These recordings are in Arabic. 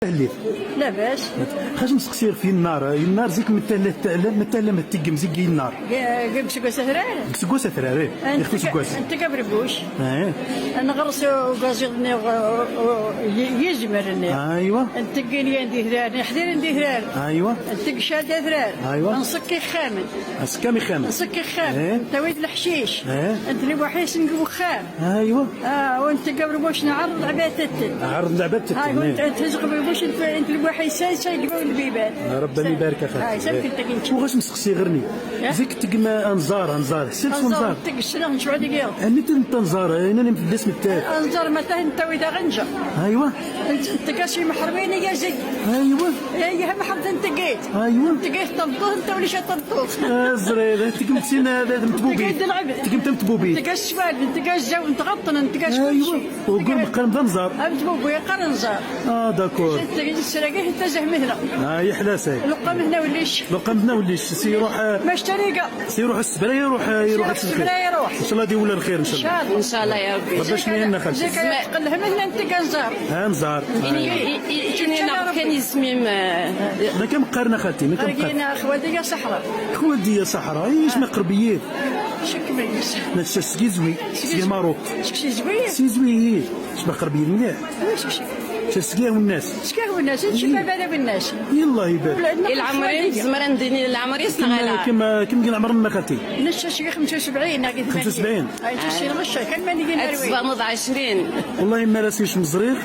الليل لاباس. خاش نسقسير في النار زيك مثلا ما تقم زيك النار قبس قوس ثرار سكوسه ثراري يختو سكوسه انت قبربوش ايه انا غرس وقازيغني يزمرني ايوا انت قيني عندي ثرار نحضر عندي ثرار ايوا انت شاده ثرار ايوا نسكي خامن اسكامي خامس نسكي خامن انت ويد الحشيش انت اللي وحيس نقبو خام ايوا وانت قبربوش نعرض عباتك عرض لعبتك هاي وانت تزغب واش انت الواحد ساي يقبل البيبان ربي يبارك اخاك هاي سامك انت كنت وغاش نسقسي غيرني زيك تقما انزار حسيت انزار تقشنا نشوف هذيك يا اني انت انزار انا في الاسم تاعك انزار متى انت ويدا غنجه ايوا انت كاشي محرمين يا زي ايوا يا محمد انت قيت ايوا انت قيت طبطوه انت ولا شا طبطوه زرير تقمتين هذا متبوبي تقمت متبوبي انت كاش شوال انت كاش جو انت غطن انت كاش ايوا وقول مقرن بنزار متبوبي قرنزار داكور انت سرقه انت زهمه هنا يحلى ساي لقم هنا وليش لقم هنا وليش سي يروح ماش طريقه سي يروح السبرا يروح السبرا يروح ان شاء الله ديولا الخير ان شاء الله ان شاء الله يا ربي ربي شنو لنا خالتي زيك قلها مثلا انت كنزار نزار انا كان يسميم ما كان مقارنه خالتي ما كان مقارنه لقينا خواتي صحراء خواتي صحراء ايش ما قربيات شك ميس نتشا سكي زوي سكي ماروك شكشي زوين سي زوي اش ما قربيات مليح واش تسقيه والناس شكاهو الناس نشوف هذا بالناس يلا يبارك العمرين زمران ديني العمرين صغيره كما كم عمرنا خالتي نشا شي 75 ناقد 75 اي تشي غشا كان ما نجي نروي تبانض 20 والله ما راسيش مزريغ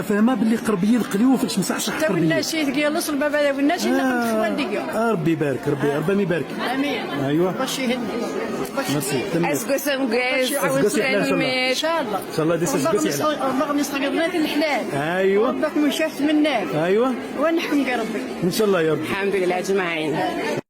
فهمها باللي قربيه القليوه فاش مصحصح تو قربيه الناس يتقي لصل بابا والناس ينقل في والدي ربي يبارك ربي يبارك امين ايوا باش يهني ميرسي اسكو سمكاش ان شاء الله ان شاء الله دي سكسي والله نسقي بنات الحلال ايوا ربك مشات منك ايوا ونحمد ربي ان شاء الله يا ربي الحمد لله اجمعين.